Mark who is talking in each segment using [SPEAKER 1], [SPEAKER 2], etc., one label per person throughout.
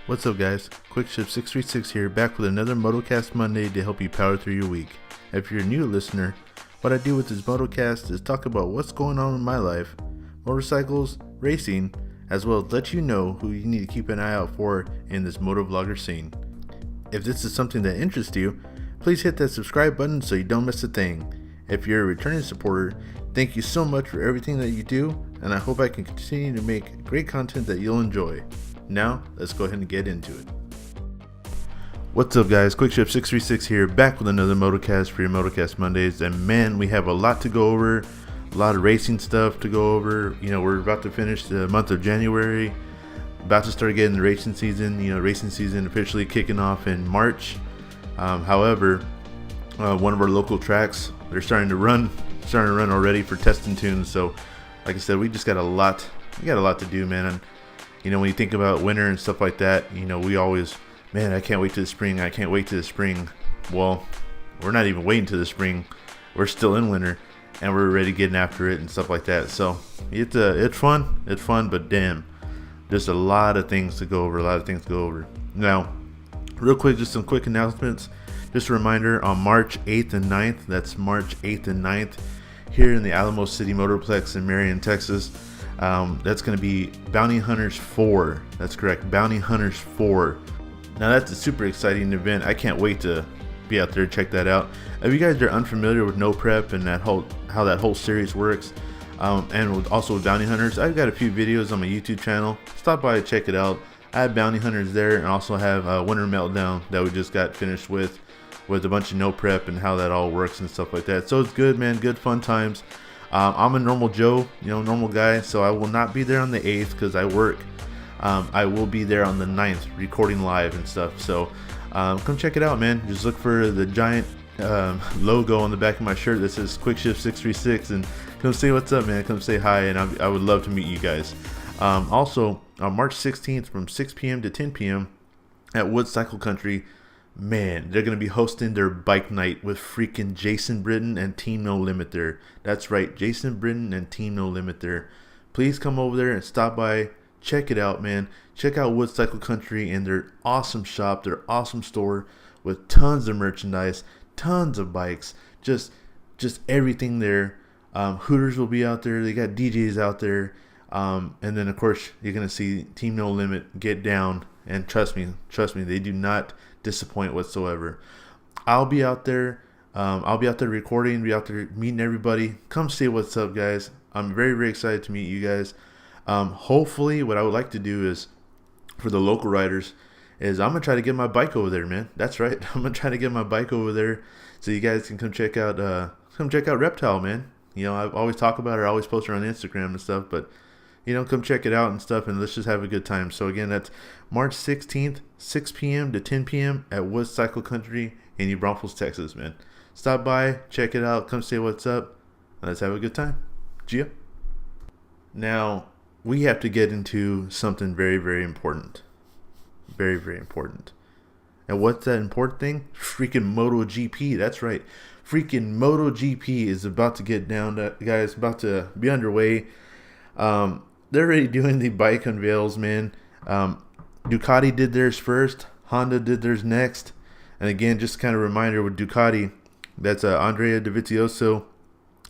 [SPEAKER 1] What's up guys, Quick Shift 636 here, back with another Motocast Monday to help you power through your week. If you're a new listener, what I do with this Motocast is talk about what's going on in my life, motorcycles, racing, as well as let you know who you need to keep an eye out for in this motovlogger scene. If this is something that interests you, please hit that subscribe button so you don't miss a thing. If you're a returning supporter, thank you so much for everything that you do, and I hope I can continue to make great content that you'll enjoy. Now, let's go ahead and get into it. What's up guys, Quick Shift 636 here, back with another Motocast for your Motocast Mondays, and man, we have a lot to go over, a lot of racing stuff to go over. We're about to finish the month of January, about to start getting the racing season, racing season officially kicking off in March. However, one of our local tracks, they're starting to run already for testing tunes, so like I said, we got a lot to do, man. And when you think about winter and stuff like that, we always, man, I can't wait to the spring. Well, we're not even waiting to the spring. We're still in winter, and we're already getting after it and stuff like that. So it's fun, but damn, there's a lot of things to go over. Now, real quick, just some quick announcements. Just a reminder, on March 8th and 9th, that's March 8th and 9th, here in the Alamo City Motorplex in Marion, Texas. That's going to be Bounty Hunters 4. That's correct, Bounty Hunters 4. Now that's a super exciting event. I can't wait to be out there and check that out. If you guys are unfamiliar with No Prep and how that whole series works, and also with Bounty Hunters, I've got a few videos on my YouTube channel. Stop by and check it out. I have Bounty Hunters there, and also have Winter Meltdown that we just got finished with a bunch of No Prep and how that all works and stuff like that. So it's good, man. Good fun times. I'm a normal Joe, normal guy, so I will not be there on the 8th because I work. I will be there on the 9th recording live and stuff, so come check it out, man. Just look for the giant logo on the back of my shirt that says Quick Shift 636 and come say what's up, man. Come say hi, and I would love to meet you guys. Also, on March 16th from 6 p.m. to 10 p.m. at Wood Cycle Country, man, they're going to be hosting their bike night with freaking Jason Britton and Team No Limit there. That's right, Jason Britton and Team No Limit there. Please come over there and stop by. Check it out, man. Check out Wood Cycle Country and their awesome shop, their awesome store with tons of merchandise, tons of bikes, just everything there. Hooters will be out there. They got DJs out there. And then, of course, you're going to see Team No Limit get down. And trust me, they do not disappoint whatsoever. I'll be out there. I'll be out there recording, be out there meeting everybody. Come say what's up, guys. I'm very, very excited to meet you guys. Hopefully, what I would like to do is, for the local riders, is I'm going to try to get my bike over there, man. That's right. I'm going to try to get my bike over there so you guys can come check out Reptile, man. I always talk about it. I always post her on Instagram and stuff, but come check it out and stuff, and let's just have a good time. So again, that's March 16th, 6 p.m. to 10 p.m. at Wood Cycle Country in New Braunfels, Texas, man. Stop by, check it out, come say what's up, and let's have a good time. Gia. Now, we have to get into something very, very important. Very, very important. And what's that important thing? Freaking MotoGP. That's right. Freaking MotoGP is about to get down, guys, about to be underway. They're already doing the bike unveils, man. Ducati did theirs first. Honda did theirs next. And again, just kind of reminder with Ducati, that's Andrea Dovizioso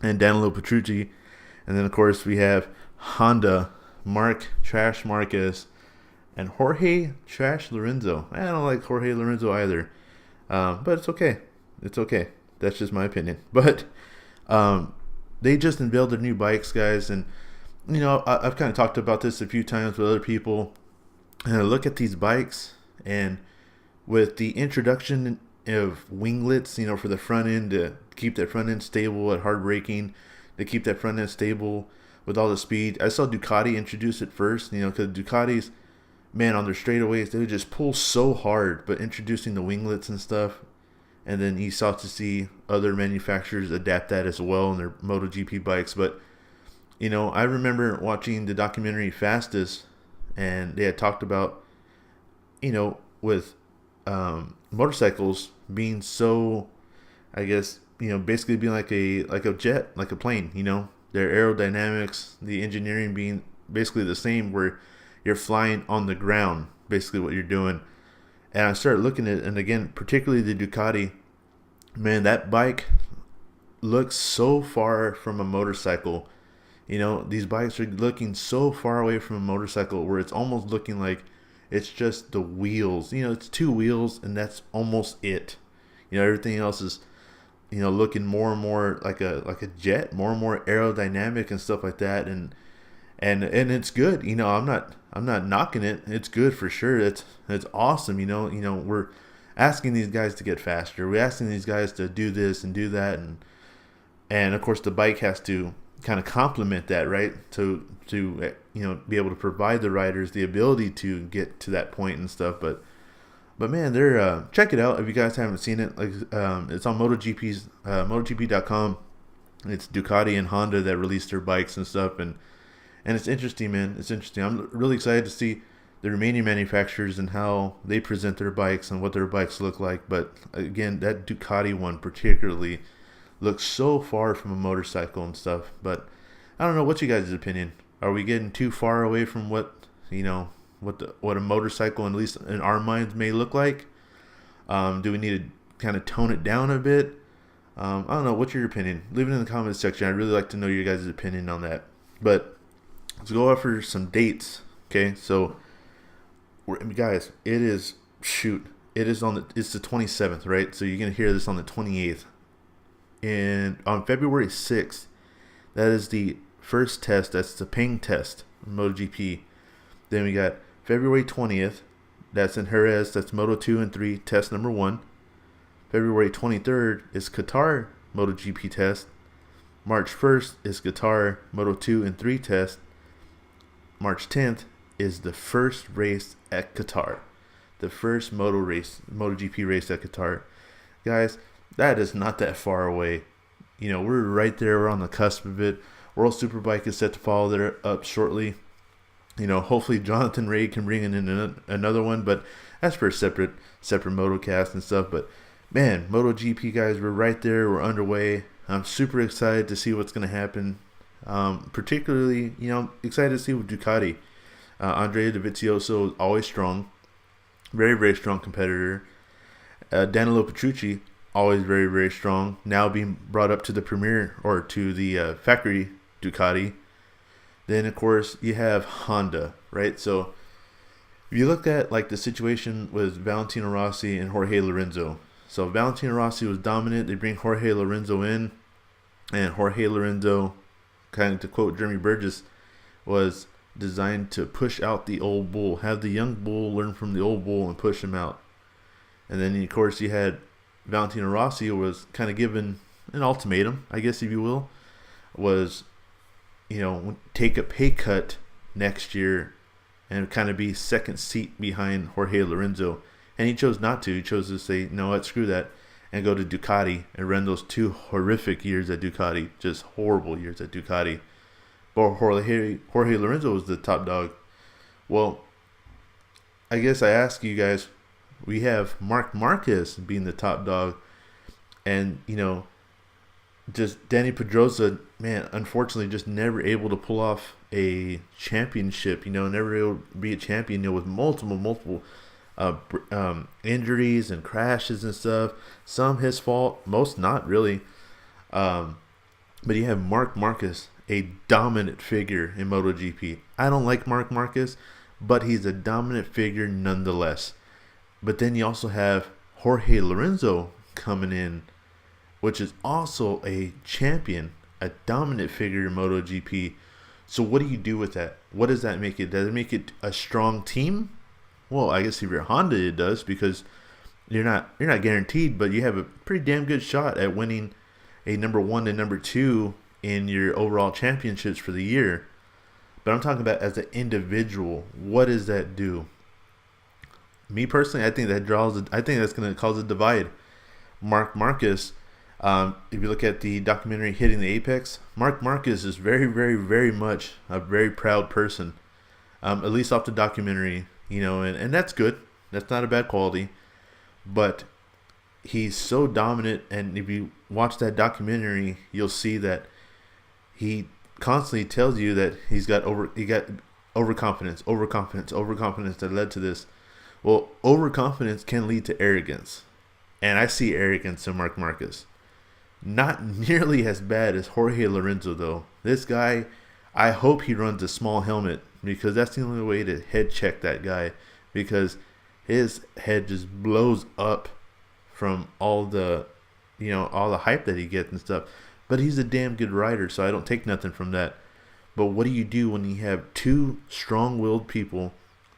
[SPEAKER 1] and Danilo Petrucci. And then, of course, we have Honda, Mark Trash Marquez, and Jorge Trash Lorenzo. I don't like Jorge Lorenzo either. But it's okay. It's okay. That's just my opinion. But they just unveiled their new bikes, guys. And I've kind of talked about this a few times with other people. And I look at these bikes, and with the introduction of winglets, for the front end, to keep that front end stable at hard braking, to keep that front end stable with all the speed. I saw Ducati introduce it first, because Ducatis, man, on their straightaways, they would just pull so hard, but introducing the winglets and stuff. And then you saw to see other manufacturers adapt that as well in their MotoGP bikes. But I remember watching the documentary Fastest, and they had talked about, with motorcycles being so, I guess, basically being like a jet, like a plane, their aerodynamics, the engineering being basically the same, where you're flying on the ground. basically what you're doing. And I started looking at it, and again, particularly the Ducati, man, that bike looks so far from a motorcycle. These bikes are looking so far away from a motorcycle where it's almost looking like it's just the wheels. It's two wheels and that's almost it. Everything else is, looking more and more like a jet, more and more aerodynamic and stuff like that. And it's good. I'm not knocking it. It's good for sure. It's awesome. We're asking these guys to get faster. We're asking these guys to do this and do that, and of course the bike has to kind of complement that, right? To be able to provide the riders the ability to get to that point and stuff. But man, they're check it out if you guys haven't seen it. Like it's on MotoGP's MotoGP.com. It's Ducati and Honda that released their bikes and stuff, and it's interesting, man. It's interesting. I'm really excited to see the remaining manufacturers and how they present their bikes and what their bikes look like. But again, that Ducati one particularly looks so far from a motorcycle and stuff. But I don't know, what's you guys' opinion? Are we getting too far away from what a motorcycle, at least in our minds, may look like? Do we need to kind of tone it down a bit? I don't know. What's your opinion? Leave it in the comments section. I'd really like to know your guys' opinion on that. But let's go over some dates. Okay, so guys, it's the 27th, right? So you're gonna hear this on the 28th. And on February 6th, that is the first test. That's the Ping test, MotoGP. Then we got February 20th. That's in Jerez. That's Moto 2 and 3, test number 1. February 23rd is Qatar MotoGP test. March 1st is Qatar Moto 2 and 3 test. March 10th is the first race at Qatar. The first MotoGP race at Qatar. Guys, that is not that far away. We're right there. We're on the cusp of it. World Superbike is set to follow there up shortly. Hopefully Jonathan Ray can bring in another one, but that's for a separate Motocast and stuff. But man, MotoGP, guys, we're right there. We're underway. I'm super excited to see what's going to happen. Particularly, excited to see with Ducati. Andrea Dovizioso is always strong. Very, very strong competitor. Danilo Petrucci, always very, very strong. Now being brought up to the Premier or to the factory Ducati. Then, of course, you have Honda, right? So if you look at like the situation with Valentino Rossi and Jorge Lorenzo. So Valentino Rossi was dominant. They bring Jorge Lorenzo in. And Jorge Lorenzo, kind of to quote Jeremy Burgess, was designed to push out the old bull. Have the young bull learn from the old bull and push him out. And then, of course, you had Valentino Rossi, who was kind of given an ultimatum, I guess, if you will, was, take a pay cut next year and kind of be second seat behind Jorge Lorenzo. And he chose not to. He chose to say, no, what, screw that, and go to Ducati and run those 2 horrific years at Ducati, just horrible years at Ducati. But Jorge Lorenzo was the top dog. Well, I guess I ask you guys, we have Marc Marquez being the top dog, and just Danny Pedrosa, man, unfortunately just never able to pull off a championship, never able to be a champion, with multiple injuries and crashes and stuff. Some his fault, most not really. But you have Marc Marquez, a dominant figure in MotoGP. I don't like Marc Marquez, but he's a dominant figure nonetheless. But then you also have Jorge Lorenzo coming in, which is also a champion, a dominant figure in MotoGP. So what do you do with that? What does that make it? Does it make it a strong team? Well, I guess if you're Honda, it does, because you're not guaranteed, but you have a pretty damn good shot at winning a number 1 and number 2 in your overall championships for the year. But I'm talking about as an individual. What does that do? Me personally, I think that's going to cause a divide. Marc Marquez, if you look at the documentary Hitting the Apex, Marc Marquez is very, very, very much a very proud person. At least off the documentary, and that's good. That's not a bad quality. But he's so dominant, and if you watch that documentary, you'll see that he constantly tells you that he got overconfidence that led to this. Well, overconfidence can lead to arrogance. And I see arrogance in Marc Marquez. Not nearly as bad as Jorge Lorenzo, though. This guy, I hope he runs a small helmet, because that's the only way to head check that guy, because his head just blows up from all the hype that he gets and stuff. But he's a damn good rider, so I don't take nothing from that. But what do you do when you have two strong-willed people,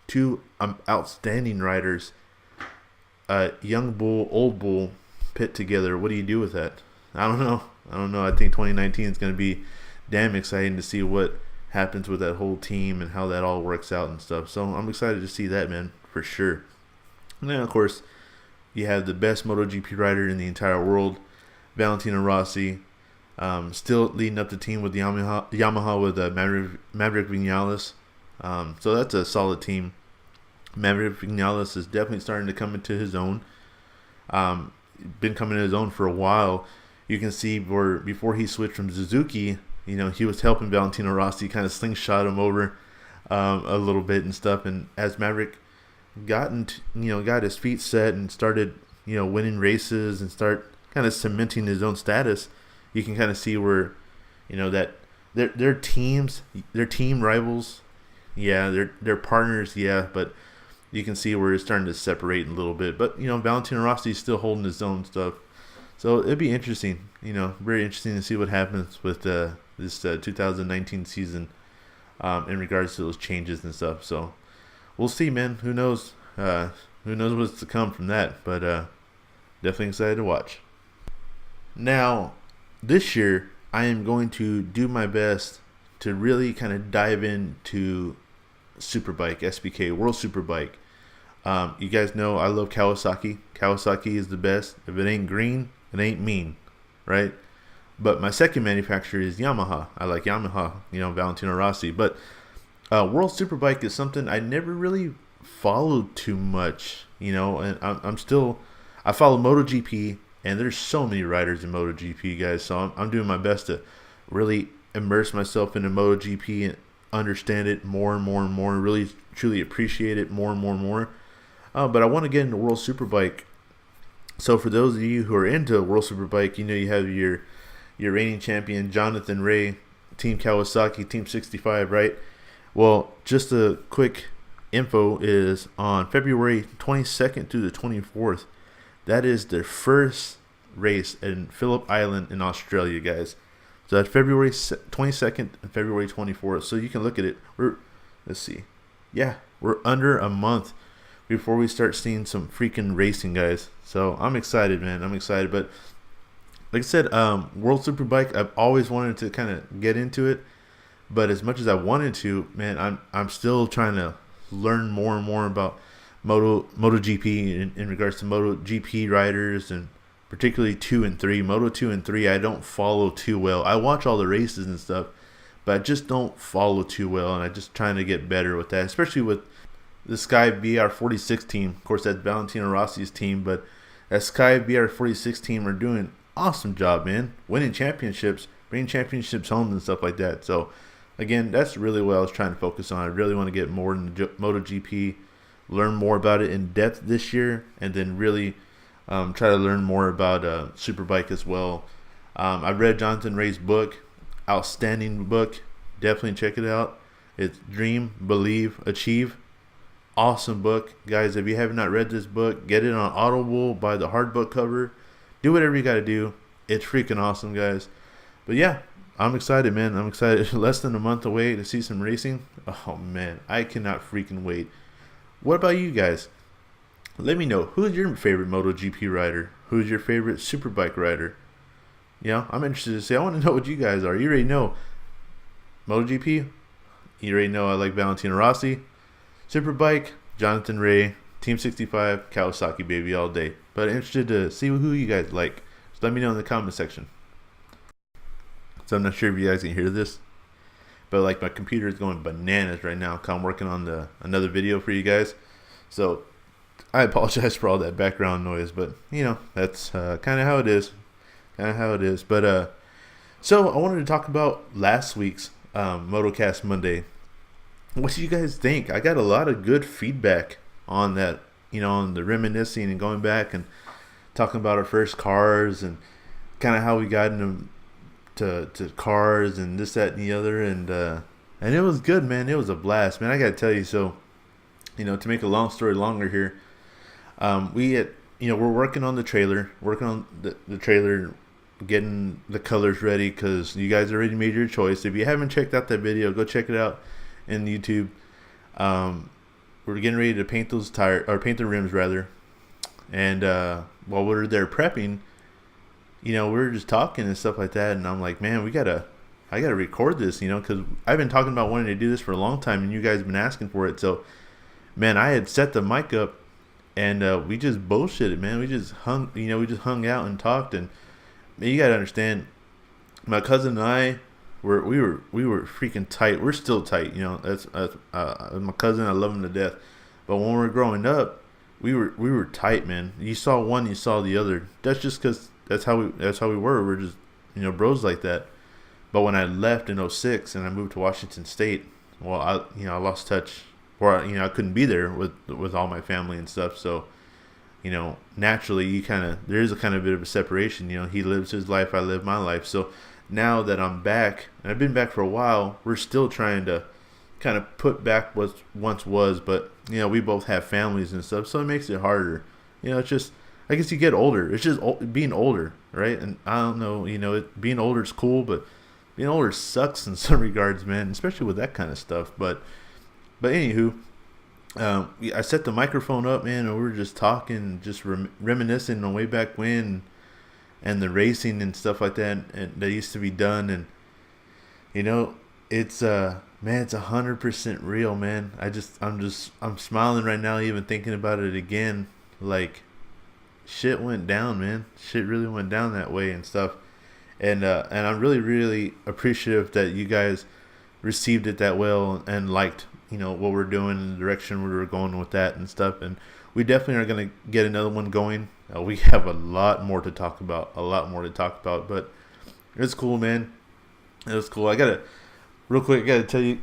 [SPEAKER 1] two outstanding riders, young bull, old bull, pit together? What do you do with that? I don't know. I think 2019 is going to be damn exciting to see what happens with that whole team and how that all works out and stuff. So I'm excited to see that, man, for sure. And then, of course, you have the best MotoGP rider in the entire world, Valentino Rossi, still leading up the team with Yamaha with Maverick Vinales. So that's a solid team. Maverick Vinales is definitely starting to come into his own. Been coming into his own for a while. You can see where before he switched from Suzuki, he was helping Valentino Rossi kind of slingshot him over a little bit and stuff. And as Maverick got his feet set and started, winning races and start kind of cementing his own status, you can kind of see where, that their team rivals, yeah, they're partners, yeah, but you can see where it's starting to separate a little bit. But Valentino Rossi is still holding his own stuff, so it'd be interesting, very interesting to see what happens with this 2019 season in regards to those changes and stuff. So we'll see, man. Who knows? Who knows what's to come from that? But definitely excited to watch. Now, this year, I am going to do my best to really kind of dive into Superbike, SBK, World Superbike. You guys know I love Kawasaki. Kawasaki is the best. If it ain't green, it ain't mean, right? But my second manufacturer is Yamaha. I like Yamaha, Valentino Rossi. But World Superbike is something I never really followed too much, and I follow MotoGP, and there's so many riders in MotoGP, guys. So I'm doing my best to really immerse myself into MotoGP and understand it more and more and more, really truly appreciate it more and more and more. But I want to get into World Superbike. So for those of you who are into World Superbike, you have your reigning champion, Jonathan Rea, Team Kawasaki, Team 65, right? Well, just a quick info is on February 22nd through the 24th. That is the first race in Phillip Island in Australia, guys. So that's February 22nd and February 24th. So you can look at it. Let's see. Yeah, we're under a month before we start seeing some freaking racing, guys. So I'm excited, man. I'm excited. But like I said, World Superbike, I've always wanted to kind of get into it. But as much as I wanted to, man, I'm still trying to learn more and more about MotoGP in regards to MotoGP riders, and particularly 2 and 3. Moto 2 and 3 I don't follow too well. I watch all the races and stuff, but I just don't follow too well, and I'm just trying to get better with that, especially with the Sky BR46 team. Of course, that's Valentino Rossi's team, but that Sky BR46 team are doing an awesome job, man. Winning championships, bringing championships home and stuff like that. So, again, that's really what I was trying to focus on. I really want to get more into MotoGP, learn more about it in depth this year, and then really try to learn more about Superbike as well. I read Jonathan Rea's book, outstanding book. Definitely check it out. It's Dream, Believe, Achieve. Awesome book. Guys, if you have not read this book, get it on Audible, buy the hardbook cover. Do whatever you got to do. It's freaking awesome, guys. But yeah, I'm excited, man. I'm excited. Less than a month away to see some racing. Oh, man. I cannot freaking wait. What about you guys? Let me know. Who's your favorite MotoGP rider? Who's your favorite Superbike rider? I'm interested to see. I want to know what you guys are. You already know MotoGP. You already know I like Valentino Rossi. Superbike, Jonathan Rea, Team 65, Kawasaki, baby, all day. But interested to see who you guys like. So let me know in the comment section. So I'm not sure if you guys can hear this, but like my computer is going bananas right now. I'm working on another video for you guys. So I apologize for all that background noise, but that's kind of how it is. But so I wanted to talk about last week's Motocast Monday. what do you guys think? I got a lot of good feedback on that, on the reminiscing and going back and talking about our first cars and kind of how we got into to cars and this, that, and the other, and it was good, man. It was a blast, man. I gotta tell you. So, to make a long story longer here, we had, we're working on the trailer, the trailer, getting the colors ready because you guys already made your choice. If you haven't checked out that video, go check it out in YouTube. We're getting ready to paint those paint the rims rather, and while we're there prepping, we were just talking and stuff like that, and I'm like, man, I gotta record this, because I've been talking about wanting to do this for a long time, and you guys have been asking for it. So, man, I had set the mic up, and we just bullshitted, man. We just hung out and talked, and man, you gotta understand, my cousin and I, we were freaking tight. We're still tight, That's my cousin. I love him to death, but when we were growing up, we were tight, man. You saw one, you saw the other. That's just because that's how we were. We're just bros like that. But when I left in '06 and I moved to Washington State, well, I lost touch, or I couldn't be there with all my family and stuff. So, naturally there is a kind of bit of a separation. He lives his life, I live my life. So now that I'm back, and I've been back for a while, we're still trying to kind of put back what once was. But we both have families and stuff, so it makes it harder. It's just, I guess you get older. It's just being older, right? And I don't know, being older is cool, but being older sucks in some regards, man, especially with that kind of stuff. But anywho, I set the microphone up, man, and we were just talking, just reminiscing on way back when, and the racing and stuff like that, and that used to be done. And it's man, it's 100% real, man. I'm smiling right now, even thinking about it again. Like, shit went down, man. Shit really went down that way and stuff. And I'm really, really appreciative that you guys received it that well and liked, what we're doing and the direction we were going with that and stuff. And we definitely are going to get another one going. We have a lot more to talk about, but it's cool, man. It was cool. I want to tell you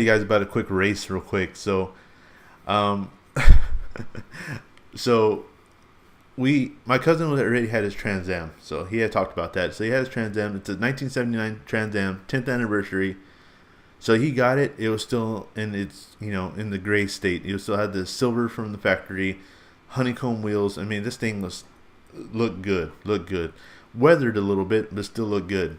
[SPEAKER 1] guys about a quick race real quick. So, my cousin already had his Trans Am, so he had talked about that. So he had his Trans Am. It's a 1979 Trans Am, 10th anniversary. So he got it. It was still in its, in the gray state. It still had the silver from the factory, honeycomb wheels. I mean, this thing looked good. Weathered a little bit, but still looked good.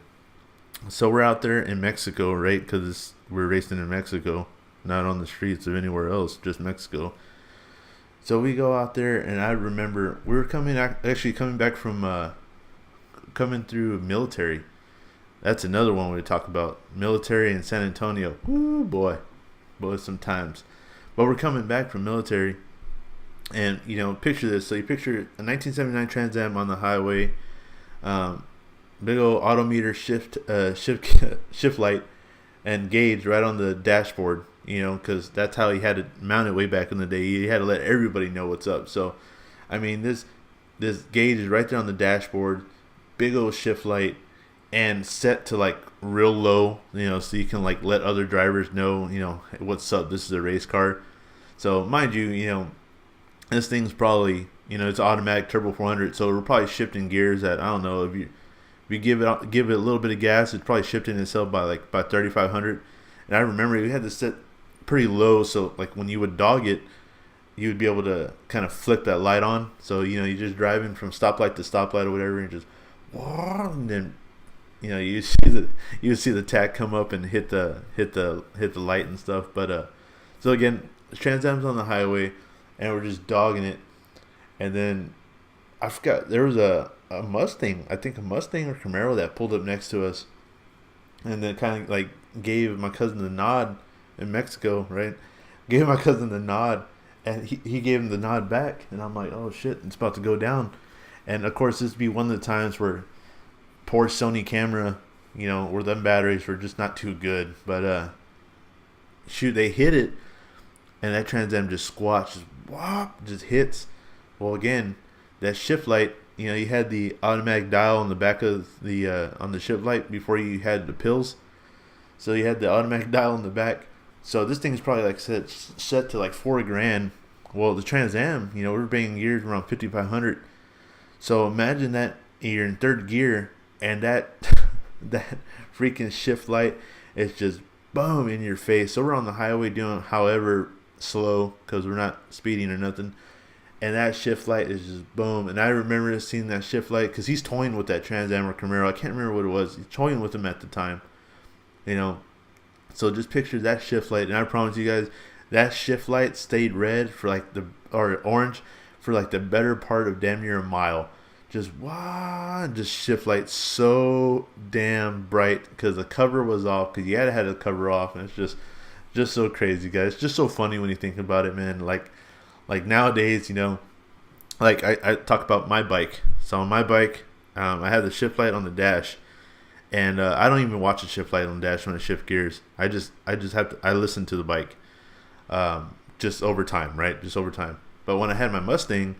[SPEAKER 1] So we're out there in Mexico, right? Because we're racing in Mexico, not on the streets of anywhere else, just Mexico. So we go out there, and I remember we were coming back from coming through military. That's another one we talk about, military in San Antonio. Woo, boy, sometimes. But we're coming back from military, and picture this. So you picture a 1979 Trans Am on the highway, big old odometer shift light, and gauge right on the dashboard. Because that's how he had it mounted way back in the day. He had to let everybody know what's up. So, I mean, this gauge is right there on the dashboard, big old shift light, and set to like real low, so you can like let other drivers know, what's up. This is a race car. So, mind you, this thing's probably, it's automatic turbo 400, so we're probably shifting gears at, I don't know, if you give it a little bit of gas, it's probably shifting itself by 3,500. And I remember we had to set pretty low, so like when you would dog it, you would be able to kind of flick that light on. So you're just driving from stoplight to stoplight or whatever, and just, and then you see the tach come up and hit the light and stuff. But so again, Trans Am's on the highway, and we're just dogging it, and then I forgot, there was a Mustang, I think a Mustang or Camaro that pulled up next to us, and then kind of like gave my cousin the nod in Mexico, right? Gave my cousin the nod, and he gave him the nod back, and I'm like, oh shit, it's about to go down. And of course, this would be one of the times where poor Sony camera, where them batteries were just not too good. But shoot, they hit it, and that Trans Am just squats, just hits. Well, again, that shift light, you had the automatic dial on the back of the on the shift light before you had the pills. So you had the automatic dial in the back. So this thing's probably like set to like $4,000. Well, the Trans Am, we're paying gears around 5,500. So imagine that you're in third gear and that that freaking shift light is just boom in your face. So we're on the highway doing however slow because we're not speeding or nothing. And that shift light is just boom. And I remember seeing that shift light because he's toying with that Trans Am or Camaro. I can't remember what it was. He's toying with him at the time. So just picture that shift light. And I promise you guys, that shift light stayed red for or orange for like the better part of damn near a mile. Just shift light so damn bright because the cover was off because you had to have the cover off, and it's just so crazy, guys. It's just so funny when you think about it, man. Like nowadays, like I talk about my bike. So on my bike, I have the shift light on the dash, and I don't even watch the shift light on the dash when I shift gears. I just I listen to the bike, just over time, right? Just over time. But when I had my Mustang,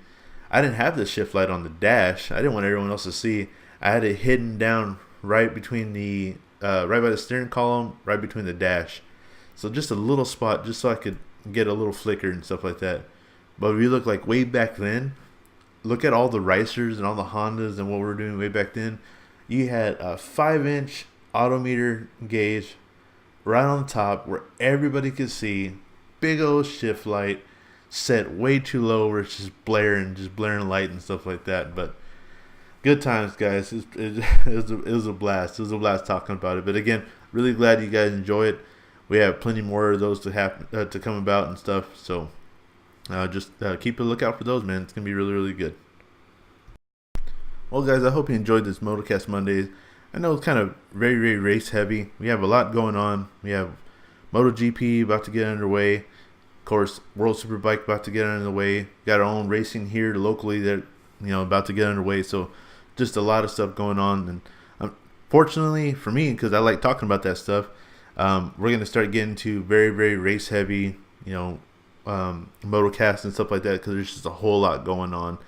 [SPEAKER 1] I didn't have the shift light on the dash. I didn't want everyone else to see. I had it hidden down right between the right by the steering column, right between the dash. So just a little spot, just so I could get a little flicker and stuff like that. But if you look like way back then, look at all the Racers and all the Hondas and what we were doing way back then. You had a 5-inch odometer gauge right on the top where everybody could see. Big old shift light set way too low where it's just blaring light and stuff like that. But good times, guys. It was a blast. It was a blast talking about it. But again, really glad you guys enjoy it. We have plenty more of those to come about and stuff. So just keep a lookout for those, man. It's gonna be really, really good. Well, guys, I hope you enjoyed this Motocast Monday. I know it's kind of very, very race heavy. We have a lot going on. We have MotoGP about to get underway. Of course, World Superbike about to get underway. Got our own racing here locally that about to get underway. So just a lot of stuff going on. And fortunately for me, because I like talking about that stuff, we're gonna start getting to very, very race heavy, Motocast and stuff like that because there's just a whole lot going on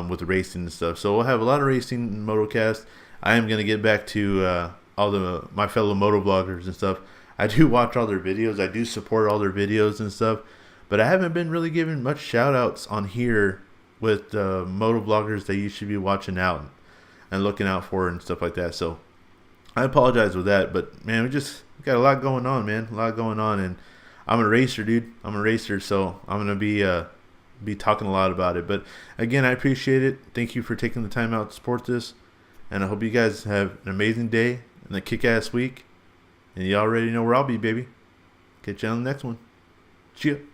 [SPEAKER 1] with the racing and stuff. So we'll have a lot of racing in Motocast. I am gonna get back to all my fellow motovloggers and stuff. I do watch all their videos. I do support all their videos and stuff. But I haven't been really giving much shout outs on here with motovloggers that you should be watching out and looking out for and stuff like that. So I apologize with that. But, man, we got a lot going on, man. A lot going on. And I'm a racer, dude. I'm a racer. So I'm going to be talking a lot about it. But, again, I appreciate it. Thank you for taking the time out to support this. And I hope you guys have an amazing day and a kick-ass week. And you already know where I'll be, baby. Catch you on the next one. Cheers.